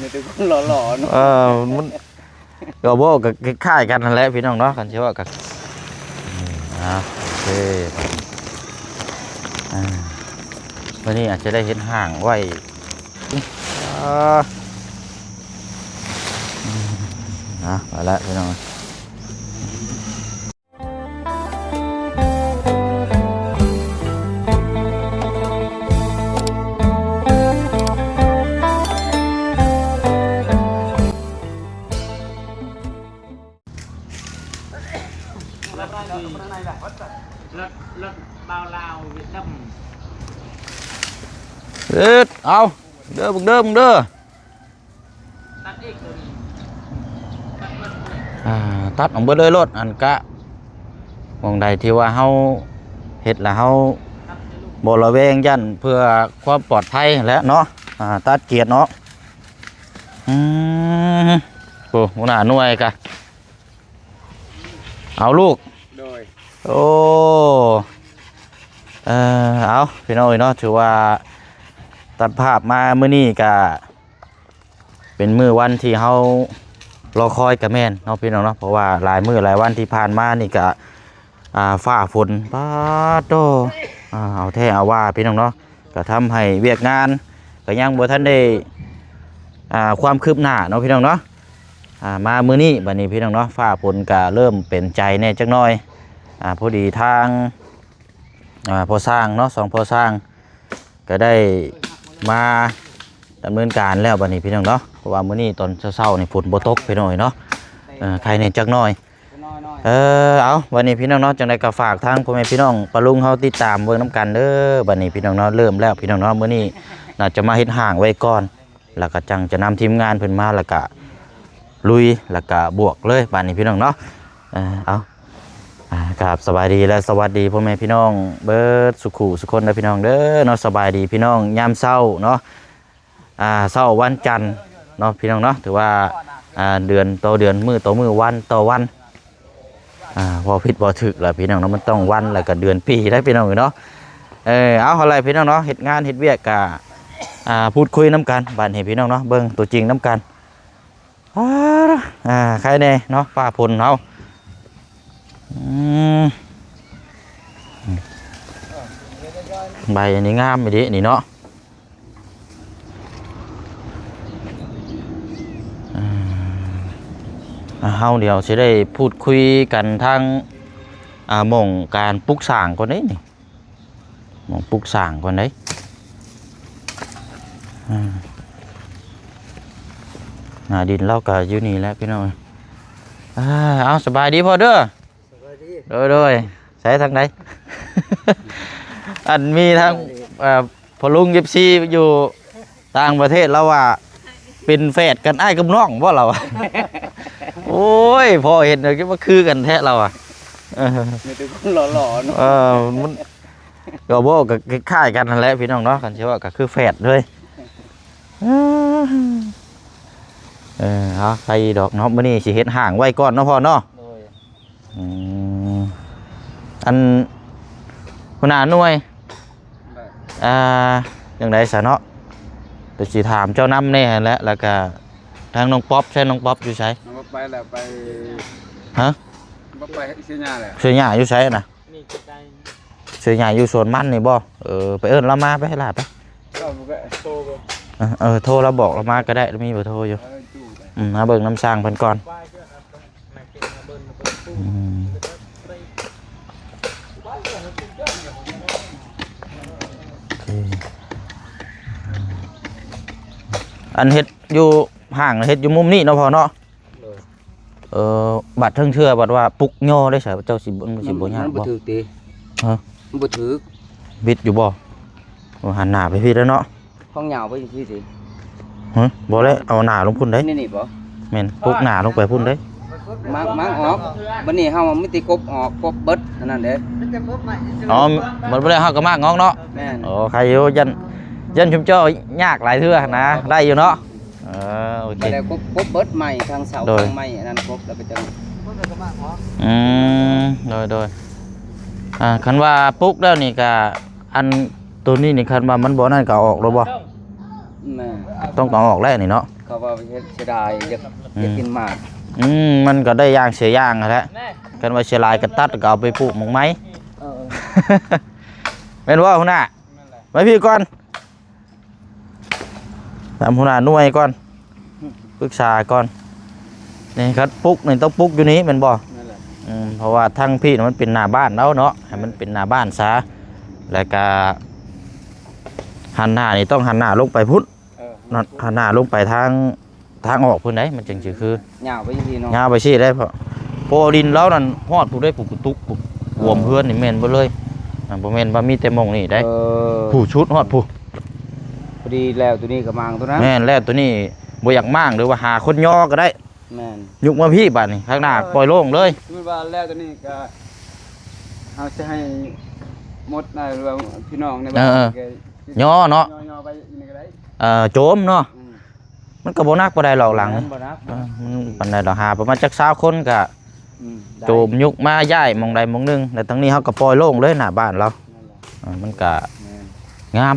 มีแต่คนหล่อๆเนาะมันก็บ่ก็คล้ายกันนั่นแหละพี่น้องเนาะกันสิว่าก็โอเควันนี้อาจจะได้เห็นห่างไว้ไปแล้วพี่น้องรถเบาลาวเวียดนามเอาเด้อมึงเด้อตัดอีกเลยตัดออกไปเลยรถอันกะมองใดที่ว่าเฮาเฮ็ดแล้วเฮาบ่ระแวงยันเพื่อความปลอดภัยแล้วเนาะตัดเกียร์เนาะโอ้หัวหน้าหน่วยกะเอาลูกโดยโอ้เอาพี่น้อยเนาะถือว่าตัดภาพมามื้อนี้ก็เป็นมื้อวันที่เฮารอคอยกับแม่นเนาะพี่น้องเนาะเพราะว่าหลายมื้อหลายวันที่ผ่านมานี่ก็ฟ้าฝนป๊าดโตเอาแท้เอาว่าพี่น้องเนาะก็ทำให้เวียกงานก็ยังบ่ทันได้ความคืบหน้าเนาะพี่น้องเนาะมามื้อนี้บัดนี้พี่น้องเนาะฟ้าฝนก็เริ่มเป็นใจแน่จักหน่อยพอดีทางพอสร้างเนาะ2พอสร้างก็ได้มาดำเนินการแล้วบัดนี้พี่น้องเนาะเพราะว่ามื้อนี้ตอนเช้าๆนี่ฝนบ่ตกพี่น้องเนาะใครเนี่ยจักหน่อยเอาวันนี้พี่น้องเนาะจังได๋ก็ฝากทางพ่อแม่พี่น้องปะลุงเฮาติดตามเบิ่งนํกันเด้อบัดนี้พี่น้องเนาะเริ่มแล้วพี่น้องเนาะมื้อนี้น่าจะมาเฮ็ดห่างไว้ก่อนแล้วก็จังจะนำทีมงานเพิ่นมาแล้วก็ลุยแล้วก็บวกเลยบัดนี้พี่น้องเนาะเอาครับสบายดีและสวัสดีพ่อแม่พี่น้องเบิร์ดสุขุสุคนนะพี่น้องเด้อเนาะสบายดีพี่น้องยามเช้าเนาะเช้าวันจันทร์เนาะพี่น้องเนาะถือว่าเดือนต่อเดือนมือต่อมือวันต่อวันพอผิดพอถึกแล้วพี่น้องเนาะมันต้องวันแล้วก็เดือนปีได้พี่น้องเนาะเอาอะไรพี่น้องเนาะเฮ็ดงานเฮ็ดเวียกกะพูดคุยน้ำกันบ้านเห็นพี่น้องเนาะเบิ่งตัวจริงน้ำกันใครแน่เนาะป้าพลเนาะใบอันนี้งามไปดินี่เนาะเฮาเดี๋ยวจะได้พูดคุยกันทางหม่องการปลูกสร้างก่อนนี้นี่หม่องปลูกสร้างก่อนนี้ดินเล่ากับยูนี่แล้วพี่น้องเอาสบายดีพอเด้อโดยใช้ทางไหน อันมีทางพอลุงยิบซีอยู่ต่างประเทศแล้วว่าเป็นแฝดกันอ้ายกับน้องว่าเรา โอ้ยพอเห็นเลยคิดว่าคือกันแท้เรามีแต่คนหล่อๆเนาะมันก็บ่ก็คล้ายกันนั่นแหละพี่น้องเนาะกันเชื่อว่าก็คือแฝดเลยใครดอกเนาะมื้อนี้สิเฮ็ดห่างไว้ก่อนเนาะพ่อเนาะอันหัวหน้าหน่วยจังได๋ซะเนาะเดี๋ยวสิถามเจ้านำแน่แล้วก็ทางน้องป๊อปใช่น้องป๊อปอยู่ไสน้องไปแล้วไปฮะบ่ไปเสียหญ้าแล้วเสียหญ้าอยู่ไสน่ะเสียหญ้าอยู่สวนมันนี่บ่ไปเอิ้นเรามาไปให้ล่ะไปโทรเราบอกเรามาก็ได้มีเบอร์โทรอยู่มาเบิ่งน้ำสร้างเพิ่นก่อนอันเฮ็ดอยู่ห่างเฮ็ดอยู่มุมนี้เนาะพ่อเนาะบัดเทิงเชื่อบัดว่าปุกย่อได้ใช่เจ้าสิบ่ยากบ่บ่ถูกติฮะบ่ถูกบิดอยู่บ่หันหน้าไปพี่แล้วเนาะห้องเหยาวไปพี่สิบ่เลยเอาหน้าลงพุ่นได้นี่บ่แม่นปุกหน้าลงไปพุ่นได้มังออกบัดนี้เฮามีติกบออกกบเบิดนั่นเด้มันบ่ได้เฮาก็มากงอกเนาะแม่นใครอยู่ยันชุมเจ้ายากหลายเทื่อนะได้อยู่เนาะโอเคแล้วกบเบิดใหม่ทางเสาทางใหม่อันนั้นกบแล้วไปจังโดยคันว่าปุกแล้วนี่ก็อันตัวนี้นี่คันว่ามันบ่นั่นก็ออกแล้วบ่ แม่ ต้องเอาออกแล้วนี่เนาะ เขาว่าเฮ็ดเสียดายอยากกินหมาก มันก็ได้ย่างเสียย่างนั่นแหละกันว่าเสียลายก็ตัดก็เอาไปปลูกหมองไม้ เป็นว่าหัวหน้าไปพี่ก่อนตามหัวหน้าหน่วยก่อนปรึกษาก่อนนี่ครับปลูกนี่ต้องปลูกอยู่นี้เป็นบ่ นั่นแหละ เพราะว่าทั้งพี่มันเป็นหน้าบ้านแล้วเนาะให้มันเป็นหน้าบ้านซะแล้วก็หันหน้านี่ต้องหันหน้าลงไปพุทธหันหน้าลงไปทางออกพุ่นได้มันจึงสิคือ หญ้าไปจังซี่เนาะ ยาวไปสิได้เพราะโพดินแล้วนั่นฮอดผู้ได้ผู้กุตุกผู้รวมเพื่อนนี่แม่นบ่เลยบ่แม่นว่ามีแต่หม่องนี่ได้ผู้ชุดฮอดผู้ พอดีแล้วตัวนี้ก็มางตัวนั้น แม่นแล้วตัวนี้บ่อยากมางหรือว่าหาคนย่อก็ได้ แม่น ยุกมาพี่บัดนี้ข้างหน้าปล่อยโล่งเลย สมมุติว่าแล้วตัวนี้ก็เฮาสิให้หมดได้หรือว่าพี่น้องในบ้านก็ ย่อเนาะ ย่อไปนี่ก็ได้ โจมเนาะมันก็บ่นักบ่ได้หรอกหลังนี่ บ่นับ มันปานใดดอกหาประมาณจัก20คนก็โจมยุกมาย้ายหม่องใดหม่องหนึงแล้วทั้งนี้เฮาก็ปล่อยโล่งเลยหน้าบ้านเรามันก็งาม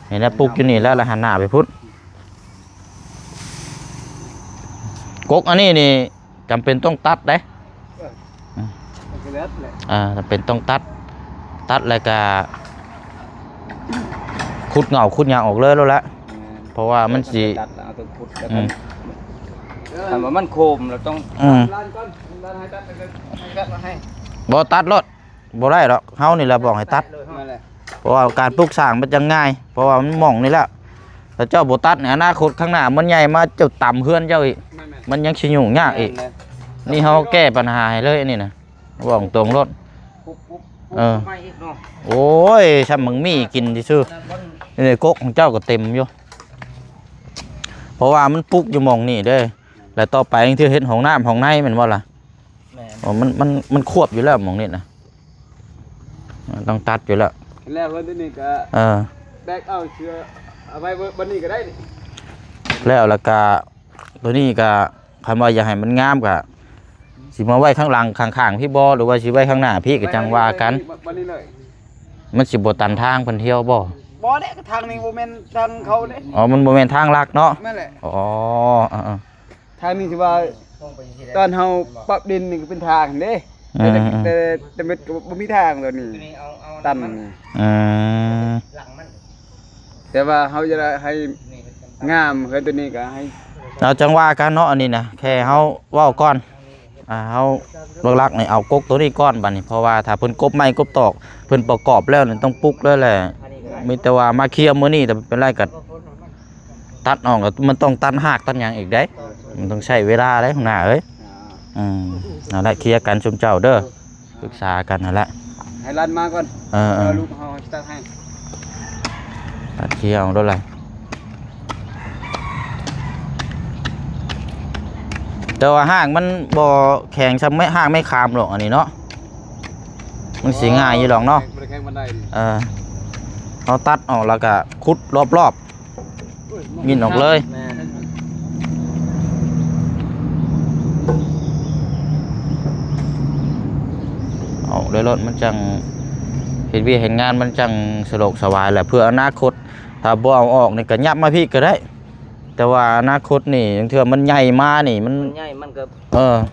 เห็นแล้วปลูกอยู่นี่แล้วหันหน้าไปพุทธกกอันนี้นี่จำเป็นต้องตัดได้จำเป็นต้องตัดแล้วก็ขุดเหงาขุดหยางออกเลยแล้วละเพราะว่ามันสิ ตัดแล้วเอาตัวขุดแล้วก็ถ้าว่ามันโคมเราต้องล้านก่อนล้านให้ตัดแล้วก็ตัดมาให้ บ่ตัดรถบ่ได้หรอกเฮานี่แหละบอกให้ตัด นั่นแหละ เพราะว่าการปลูกสร้างมันจะง่ายเพราะว่ามันหม่องนี่แหละแต่เจ้าบ่ตัดในอนาคตข้างหน้ามันใหญ่มาเจ้าต่ำเฮือนเจ้าอีกมันยังสิยุ่งยากอีกนี่เฮาแก้ปัญหาให้เลยนี่นะบอกตรงรถไม่อีกเนาะ โอ้ยช่ำมึงมีกินซื่อๆนี่กกของเจ้าก็เต็มอยู่เพราะว่ามันปลูกอยู่หม่องนี่เด้แล้วต่อไปที่เฮ็ดห้องน้ำห้องในแม่นบ่ล่ะมันควบอยู่แล้วหม่องนี่นะต้องตัดอยู่แล้ว แล้วเพิ่นตัวนี้ก็แบกเอาเชือเอาไว้บัดนี้ก็ได้นี่ แล้วก็ตัวนี้ก็คำว่าอยากให้มันงามก็สิมาไว้ข้างหลังข้างๆพี่บ่หรือว่าสิไว้ข้างหน้าพี่ก็จังว่ากัน บัดนี้เลย มันสิบ่ตันทางเพิ่นเที่ยวบ่ บ่ได้ทางนี้บ่แม่นทางเขาเด้ อ๋อมันบ่แม่นทางลักเนาะ แม่นแหละ อ๋อทางนี้สิว่าตอนเฮาปรับดินนี่ก็เป็นทางเด้แต่มันก็บ่มีทางตัวนี้ตันนี่แต่ว่าเฮาจะได้ให้งามคือตัวนี้ก็ให้ เราจังว่ากันเนาะอันนี้นะแค่เฮาเว้าก่อนเฮาหลักๆนี่เอากกตัวนี้ก่อนบัดนี้เพราะว่าถ้าเพิ่นกบไม้กบตอกเพิ่นประกอบแล้วนี่ต้องปลุกแล้วแหละมีแต่ว่ามาเคลียร์มื้อนี้แต่เป็นไรก็ตัดออกก็มันต้องตัดหากตัดหยังอีกเด้มันต้องใช้เวลาเด้ข้างหน้าเอ้ยนั่นแหละเคลียร์กันชุมเจ้าเด้อปรึกษากันนั่นแหละ ให้รันมาก่อนลูกเฮาตัดให้ ตัดเคลียร์เอาด้วยเลยแต่ว่าห้างมันบ่แข็งซ้ำไม่ห้างไม่คามหรอกอันนี้เนาะมันสิง่ายอยู่หรอกเนาะเอาตัดออกแล้วก็ขุดรอบๆยินออกเลยเอาเลยรถมันจังเห็นวีเห็นงานมันจังสะดวกสบายแหละเพื่ออนาคตถ้าบ่เอาออกนี่ก็ยับมาพี่ก็ได้แต่ว่าอนาคตนี่บางเทื่อมันใหญ่มานี่มันใหญ่มันก็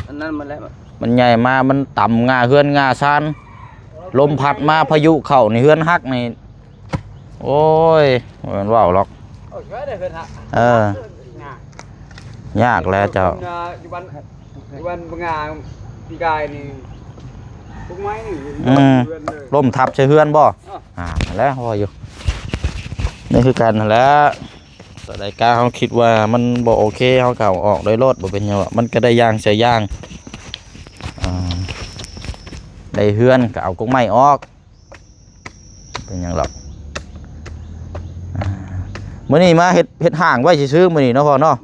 อันนั้นมันแล้ว มันใหญ่มามันต่ำงาเฮือนงาซานลมพัดมาพายุเข้านี่เฮือนฮักนี่โอ้ยมันว้าวหรอกยากแล้วเจ้าอยู่บ้านบางาปีกายนี่พวกไม้นี่ลมทับใช่เฮือนบ่แล้วพออยู่นี่คือกันแล้วแต่รายการเขาคิดว่ามันบ่โอเคเขาเก่าออกโดยรถบ่เป็นหยังมันก็ได้ย่างเสียย่างได้เฮือนก็เอากงไม้ออกเป็นหยังหรอกมื้อนี้มาเฮ็ดห่างไว้ซื่อๆมื้อนี้เนาะพ่อเนาะ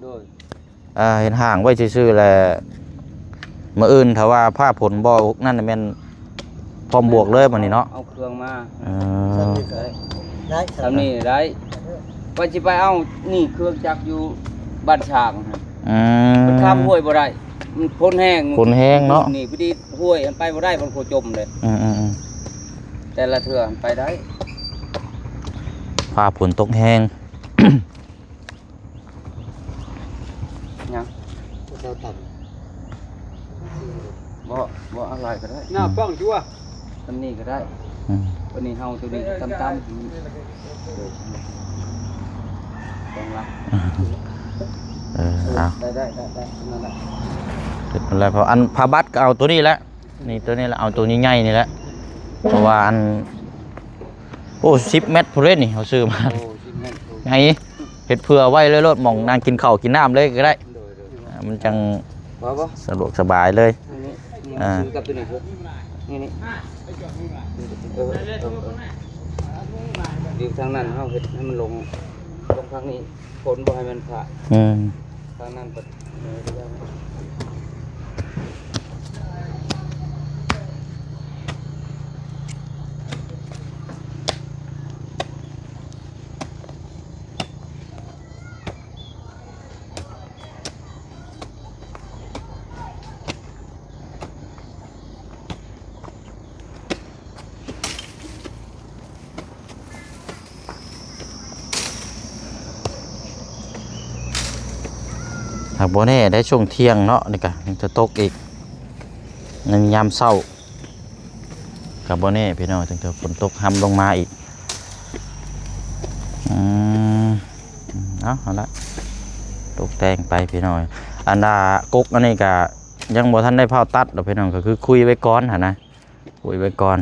เฮ็ดห่างไว้ซื่อๆแหละมื้ออื่นถ้าว่าผ้าผลบ่นั่นแม่นพร้อมบวกเลยมื้อนี้เนาะเอาเครื่องมาได้ทำนี่ได้ว่าสิไปเอานี่เครื่องจักรอยู่บ้านช้างมันข้ามห้วยบ่ได้มันพ้นแห้งเนาะนี่พอดีห้วยมันไปบ่ได้มันโคจมเลยแต่ละเทื่อไปได้ฟ้าฝนตกแห้ง ยังเราตัดบ่อะไรก็ได้หน้าป้องจั่วตำนี้ก็ได้ตัวนี้เฮาตัวนี้ตั้มต้องละเอาได้นั่นแหละอะไรพออันพาบัตก็เอาตัวนี้แหละนี่ตัวนี้แหละเอาตัวนี้ง่ายนี่แหละเพราะว่าอันโอ้10 เมตรพุ่นเลยนี่เขาซื้อมาไงเฮ็ดเพื่อไว้เลยรถหม่องนางกินข้าวกินน้ำเลยก็ได้มันจังสะดวกสบายเลยซื้อกับตัวนี้นี่ดีทางนั้นเฮาเฮ็ดให้มันลงทางนี้ฝนบ่ให้มันผ่าทางนั้นหากบ่แน่ได้ช่วงเที่ยงเนาะนี่ก็จะตกอีกในยามเช้ากับบ่แน่พี่น้องจังจะฝนตกห้ำลงมาอีกเอาละตกแต่งไปพี่น้องอันดากกอันนี้ก็ยังบ่ทันได้เผาตัดดอกพี่น้องก็คือคุยไว้ก่อนหั่นนะคุยไว้ก่อน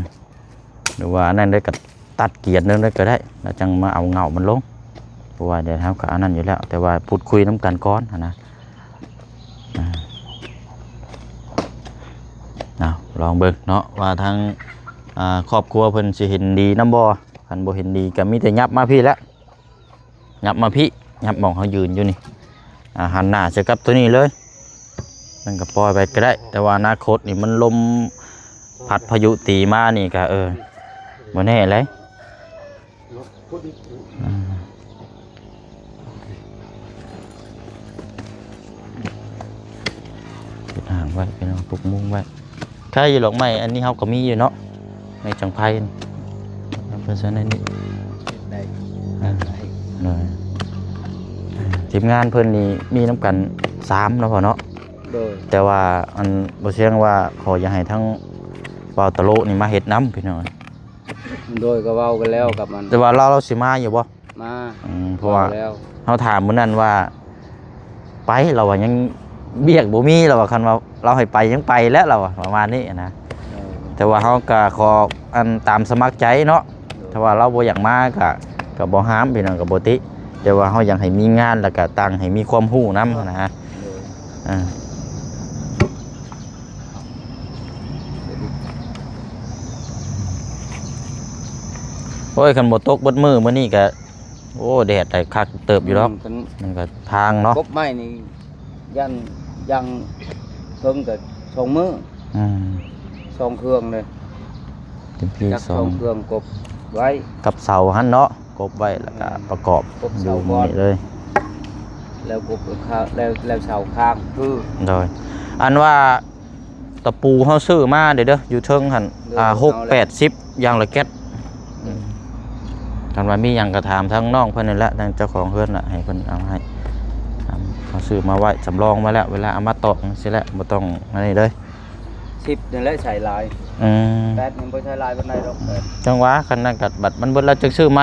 หรือว่าอันนั้นได้ก็ตัดเกียร์นึงได้ก็ได้แล้วจังมาเอาเงามันลงเพราะว่าเดี๋ยวเฮาก็อันนั้นอยู่แล้วแต่ว่าพูดคุยน้ำกันก่อนหั่นนะลองเบิ่งเนาะว่าทางครอบครัวเพิ่นสิเห็นดีนำบ่คันบ่เห็นดีก็มีแต่ยับมาพี่แล้วยับมาพี่ยับมองเขายืนอยู่นี่หันหน้าจะกับตัวนี้เลยมันก็ปล่อยไปก็ได้แต่ว่าอนาคตนี่มันลมพัดพายุตีมานี่ก็บ่แน่เลยปิดห่างไว้เป็นปลุกมุ้งไว้ใครอยู่หรอกไม่อันนี้เขาก็มีอยู่เนาะไม่จังไพ่เพื่อนในนี้ทีมงานเพื่อนนี่มีน้ำกัน3เนาะพอเนาะแต่ว่าอันบ่เชียงว่าขออย่าให้ทั้งเบาตะโลนี่มาเฮ็ดน้ำพี่น้องโดยก็เว้ากันแล้วกับมันแต่ว่าเราสิมาอยู่บ่มาเพราะว่าเขาถามมื้อนั้นว่าไปเราว่ายังเบียกบ่มีเราว่าคันว่าเราให้ไปยังไปแล้วเราประมาณนี้นะแต่ว่าเขาก็ขออันตามสมัครใจเนาะถ้าว่าเราบ่อยากมาก็บ่ห้ามพี่น้องก็บ่ติแต่ว่าเขาอยากให้มีงานแล้วก็ตั้งให้มีความรู้นำนะฮะโอ้ยคันบ่ตกเบิดมือมื้อนี้ก็โอ้แดดได้คักเติบอยู่แล้วมันก็ทางเนาะกบไม้นี่ยังเพิ่งก็2 มื้อ2 เครื่องเลยเต็มที่2 เครื่องกบไว้กับเสาหั่นเนาะกบไว้แล้วก็ประกอบอยู่นี่เลยแล้วกบแล้วเสาข้างคือโดยอันว่าตะปูเฮาซื้อมาเด้ออยู่เทิงหั่น6-80อย่างละแก๊สกันว่ามีหยังก็ถามทั้งน้องเพิ่นนี่แหละทางเจ้าของเฮือนน่ะให้เพิ่นเอาให้เขาซื้อมาไว้สำรองไว้แล้วเวลาเอามาตอกสิแหละบ่ต้องอันนี้เลย10นั่นแหละใช้ลาย8มันบ่ใช้ลายปานใดดอกจังหวะคันนั้นก็บัดมันเบิดแล้วจึงซื้อไหม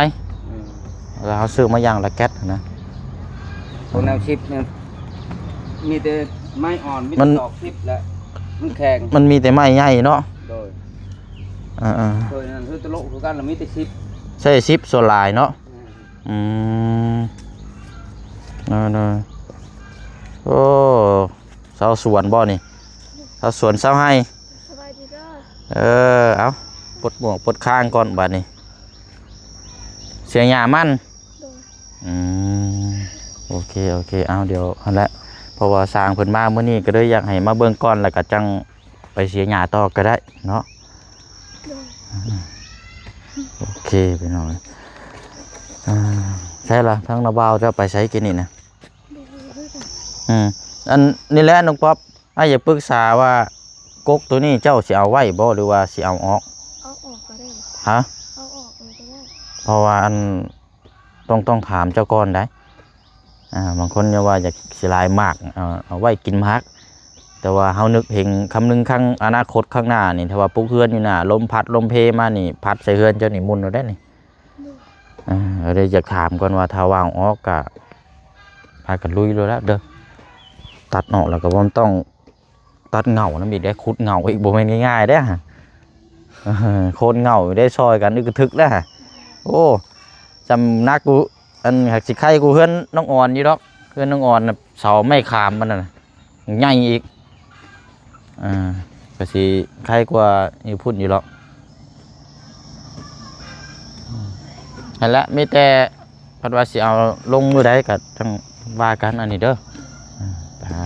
แล้วเขาซื้อมาอย่างละแก๊สนะพวกแนว10เนี่ยมีแต่ไม้อ่อนมีแต่ตอก10แล้วมันแข็งมันมีแต่ไม้ใหญ่เนาะโดยโดยนั้นคือตะโลคือกันแล้วมีแต่10ใช่10โซลายเนาะนั่นโอ้ชาวสวนบ่นี่ชาวสวนชาวไร่สบายดีเด้อเอาปลดหมวกปลดข้างก่อนบัดนี้เสียหญ้ามันโอเคเอาเดี๋ยวอันละเพราะว่าสร้างเพิ่นมามื้อนี้ก็เลยอยากให้มาเบิ่งก่อนแล้วก็จังไปเสียหญ้าต่อก็ได้เนาะโอเคไปหน่อยใช่ละทั้งนาบ่าวจะไปใช้กินนี่นะอันนี่แหละน้องป๊อปอยากปรึกษาว่ากกตัวนี้เจ้าสิเอาไว้บ่หรือว่าสิเอาออกก็ได้ฮะเอาออกเลยก็ได้เพราะว่าอันต้องถามเจ้าก่อนได้ บางคนก็ว่าอยากสิลายมากเอาไว้กินพักแต่ว่าเฮานึกเห็นคำนึงข้างอนาคตข้างหน้านี่ถ้าว่าปลูกเฮือนอยู่น่ะลมพัดลมเพมานี่พัดใส่เฮือนเจ้านี่มุนเอาได้นี่เลยอยากถามก่อนว่าถ้าวางออกก็พากันลุยเลยแล้วเด้อตัดออกแล้วก็บ่ต้องตัดเหงานะมีได้ขุดเหงาอีกบ่แม่นง่ายๆเด้อโคนเหงาได้ซอยกันนึกทึกแล้วโอ้จำนักกูอันหักสิไข่กูเฮือนน้องอ่อนอยู่ดอกเฮือนน้องอ่อนน่ะเสาไม่ขามมันน่ะใหญ่อีกก็สิไข่กว่าอยู่พุ่นอยู่หรอกนั่นแหละมีแต่พัดว่าสิเอาลงมือใดก็ทั้งว่ากันอันนี้เด้อเอา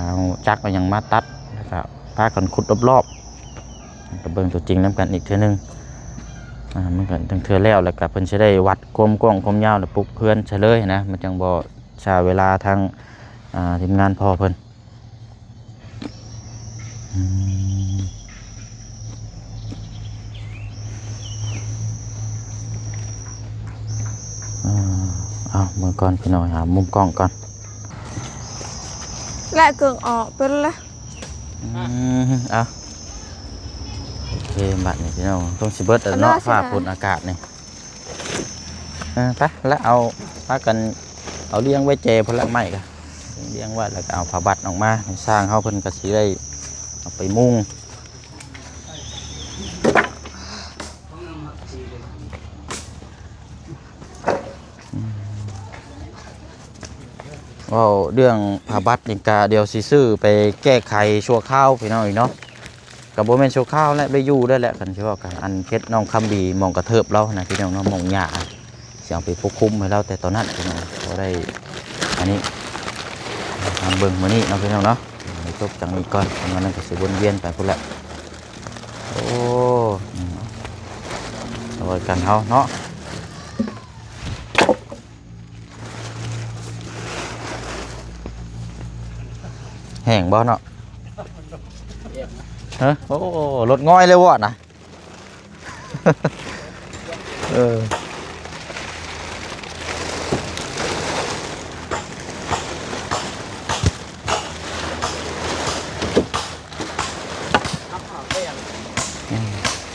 จักรยังมาตัดแล้วก็พากันขุดรอบๆก็เบิ่งตัวจริงนำกันอีกเทื่อนึงมันก็ทั้งเทื่อแล้วก็เพิ่นสิได้วัดความกว้างความยาวแล้วปลุกเพื่อนซะเลยนะมันจังบ่ใช้เวลาทางทีมงานพอเพิ่นเอามือก่อนพี่น้อยหามุมกล้องก่อนและเกิงออกเป็นละเอาโอเคบัดนี้พี่น้องต้องสิเบิดเนาะฟ้าฝนอากาศนี่ไปแล้วเอาพากันเอาเลี้ยงไว้เจพละไม้กันเลี้ยงไว้แล้วก็เอาผ้าบัดออกมาสร้างเขาเพิ่นก็สิได้เอาไปมุงว่าเรื่องผ้าบัดนี่ก็เดี๋ยวสิซื้อไปแก้ไขชั่วคราวพี่น้องอีกเนาะกับโบแมนชั่วคราวและได้อยู่ได้แหละกันใช่ป่ะกันอันเพชรน้องคำดีมองกระเทิบเรานะพี่น้องน้องมองหยาเสียงไปปกคุมให้เราแต่ตอนนั้นพี่น้องก็ได้อันนี้ทางเบิ้งมือนี้น้องพี่น้องเนาะจบจากนี้ก่อนมันนั่นก็สิวนเวียนไปพุ่นแหละโอ้เอาไว้กันเขาเนาะแห้งบ่เนาะฮะโอ้รถง่อยเลยวะนะ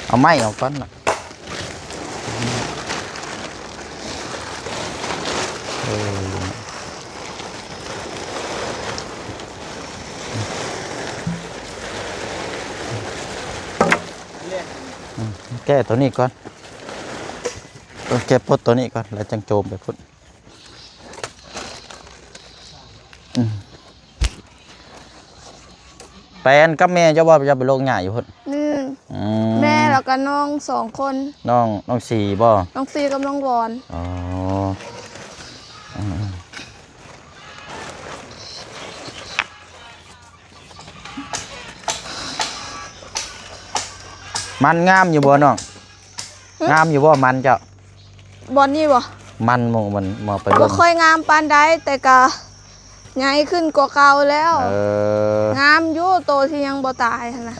เอาไม้ออกก่อนนะแก้ตัวนี้ก่อนแก้พดตัวนี้ก่อนแล้วจังโจมไปพุ่นแปนกับแม่เจ้าว่าจะไปโรงงานอยู่พุ่นแม่แล้วก็น้อง2 คนน้องสี่บ่น้อง4กับน้องวอนอ๋อมันงามอยู่บ่น้องงามอยู่บ่มันเจ้าบอนนี่บ่มันมันมาไปบ่ค่อยงามปานใดแต่ก็ใหญ่ขึ้นกว่าเก่าแล้วงามอยู่โตที่ยังบ่ตายหั่นน่ะ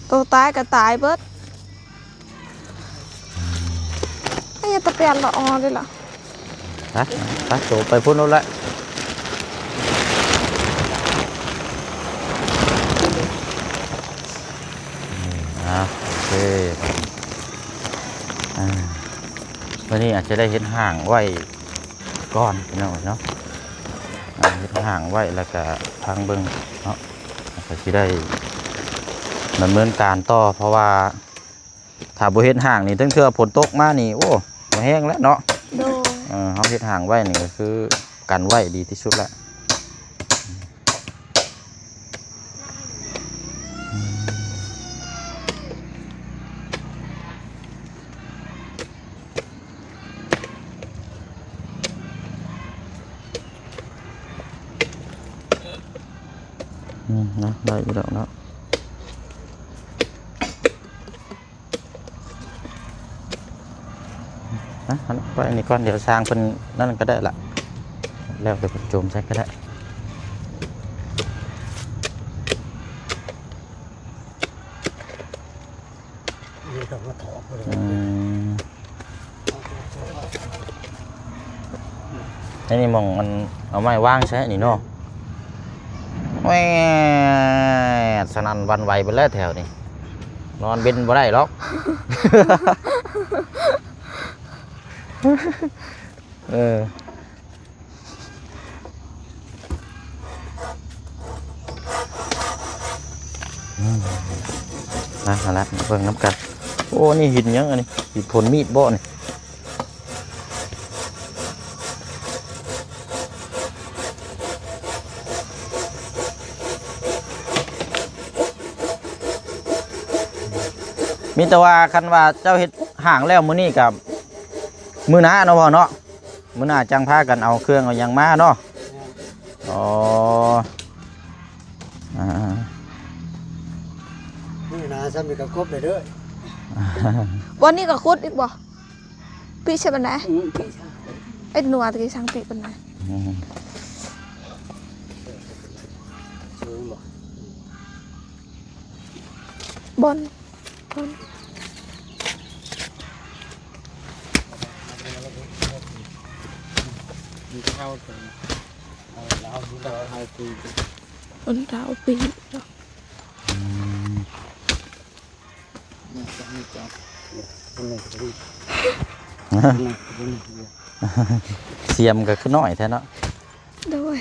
โตตายก็ตายเบิดอันนี้ตะเปียนละออได้ล่ะไปโตไปพุ่นแล้วแหละโอเควันนี้อาจจะได้เห็นห่างไว้ก้อนพี่น้องเนาะเห็นห่างไว้แล้วก็ทางเบิ้งเนาะก็จะได้ดำเนินการต่อเพราะว่าถ้าบ่เห็นห่างนี่ตั้งเทื่อฝนตกมานี่โอ้บ่แห้งแล้วเนาะเขาเห็นห่างไว้นี่ก็คือกันไว้ดีที่สุดแล้วนะได้อยู่แล้วนะไปนี่ก่อนเดี๋ยวสร้างเป็นนั่นก็ได้ละแล้วไปโจมใช้ก็ได้ไอ้ อ้นี่มองมันเอาไม้วางใช่นี่เนาะแหวสนั่นหวันไหวไปแล้วแถวนี้นอนเป็นบ่ได้หรอก เออนะเอาละเบิ่งน้ำกันโอ้นี่หินยังอันนี้หินผลมีดบ่นี่มีแต่ว่าคันว่าเจ้าเฮ็ดห่างแล้วมื้อนี้กับมื้อหน้าเนาะพ่อเนาะมื้อหน้าจังพากันเอาเครื่องเอาหยังมาเนาะอ๋อมื้อหน้าซ้ำนี่ก็ครบเลยเด้อ วันนี้ก็คุดอีกบ่ปีใช่ปะนะ พี่ชาย ไอ้หนัวตะกี้ช่างปีปะนะ สูงบ่ บนบน มีเข้าถึงเอาแล้วดูแล้วให้คุยกัน บนดาวปีเนาะ เนี่ยจะให้จับคนไหนก็ดี เสียมก็คือน้อยแท้เนาะ ด้วย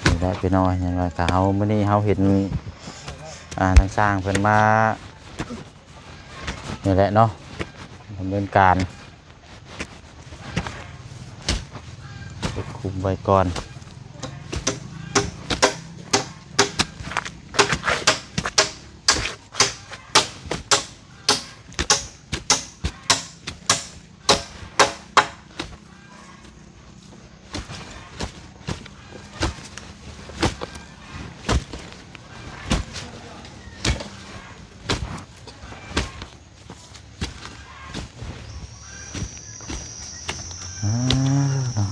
นี่แหละพี่น้อยอย่างไรก็เฮามื้อนี้เฮาเห็นทางสร้างเพิ่นมานี่แหละเนาะดำเนินการควบคุมไว้ก่อน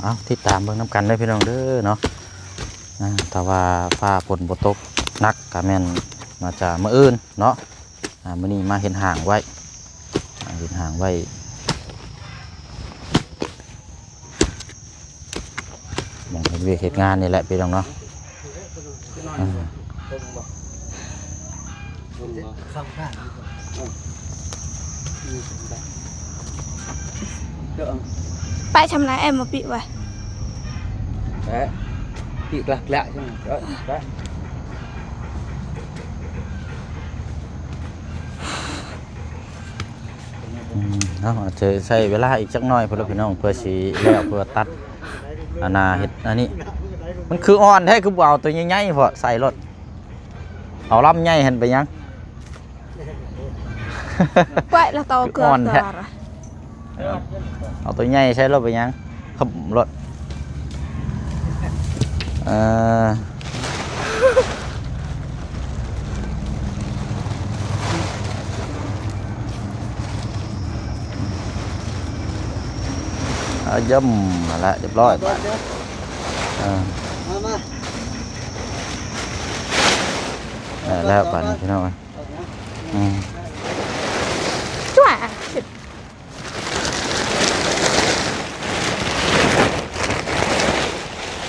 เอาติดตามเบิ่งน้ำกันได้พี่น้องเด้อเนาะถ้าว่าฟ้าฝนบ่ตกหนักก็แม่นมาจะมื้ออื่นเนาะมื้อนี้มาเห็นห่างไว้เห็นห่างไว้หมองเฮ็ดเวียกเฮ็ดงานนี่แหละพี่น้องเนาะ ข้างข้างนี่ก่อนมีสมบัติ เด้อ ไปชำระแอมมาปิไว้ đấy bị lạc lại chứ đấy đấy เนาะอาจจะใช้เวลาอีกจักหน่อยเพื่อพี่น้องเพื่อสิแล้วเพื่อตัดอันน่ะเฮ็ดอันนี้มันคืออ่อนแท้คือบ่เอาตัวใหญ่ๆพอใส่รถเอาลำใหญ่หั่นไปยัง ไว้แล้วเตาเกลือ อ่อน เกลื แท้ ออะ เอาตัวใหญ่ใช้รถไปยังขับรถย่ำมาละเรียบร้อยไป มา แล้วปั่นพี่น้อง จ้วะ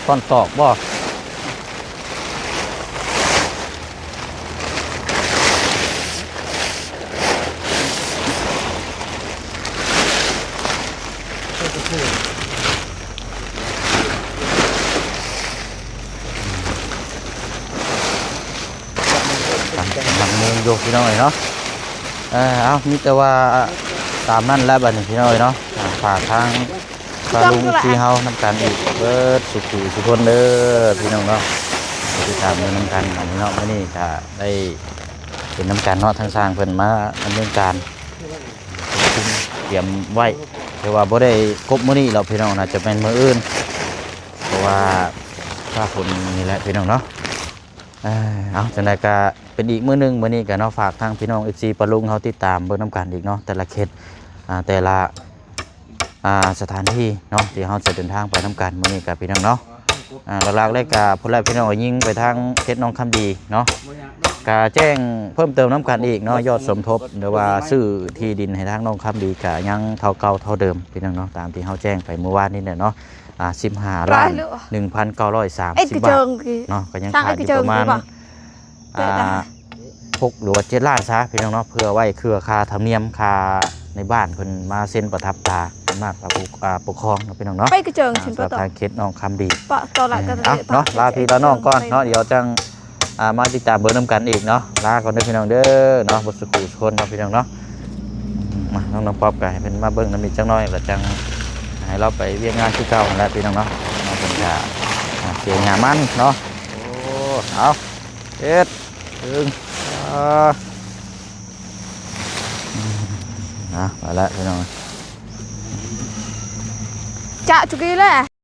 ก้อนตอกบ่หลังมือโยกพี่น้อยเนาะเอามีแต่ว่าตามนั่นแล้วบัดนี้พี่น้อยเนาะฝากทางปลาลุงซีเฮานำกันอีกเบิดสุขุสุคนเด้อพี่น้องเนาะติดตามเรื่องน้ำกันอันนี้เนาะมื้อนี้ก็ได้เป็นน้ำกันเนาะทางสร้างเพิ่นมาดำเนินการเตรียมไว้แต่ว่าบ่ได้ครบมื้อนี้เราพี่น้องน่าจะเป็นมื้ออื่นเพราะว่าฟ้าฝนนี่แหละพี่น้องเนาะเอาจังได๋ก็เป็นอีกมื้อนึงมื้อนี้ก็เนาะฝากทางพี่น้อง FC ปลาลุงเฮาติดตามเบิ่งน้ำกันอีกเนาะแต่ละเขตแต่ละสถานที่เนาะที่เราจะเดินทางไปน้ำกันมื้อนี้กับพี่น้องเนาะ หลักๆเลยกะผู้ใหญ่พี่น้องยิงไปทางเพชรน้องคำดีเนาะกะแจ้งเพิ่มเติมน้ำกันอีกเนาะยอดสมทบหรือว่าซื้อที่ดินให้ทางน้องคำดีกะยังเท่าเก่าเท่าเดิมพี่น้องเนาะตามที่เขาแจ้งไปเมื่อวานนี้เนี่ยเนาะ15 ล้าน 1,930 บาทเนาะก็ยังขาดอยู่ประมาณ6 หรือว่า 7 ล้านซะพี่น้องเนาะเพื่อไว้เครือค่าธรรมเนียมค่าในบ้านเพิ่นมาเซ็นประทับตาเป็นมากปกครองเนาะพี่น้องเนาะ ไปกระเจิงฉัน สำหรับทางเคสน้องคำดี ปะตอนละกัน เนาะลาพี่ลาน้องก่อนเนาะเดี๋ยวจังมาติดตามเบอร์น้ำกันอีกเนาะลาก่อนเด้อพี่น้องเด้อเนาะบทสกูชนเนาะพี่น้องเนาะมาน้องป๊อปกันให้เป็นมาเบิ่งน้ำมีจังน้อยแล้วจังให้เราไปเวียนงานที่เก่าแล้วพี่น้องเนาะน้องเป็นกาเสียงานมันเนาะโอ้เอาเอ็ดถึงไปแล้วพี่น้อง จะจุกี้เลย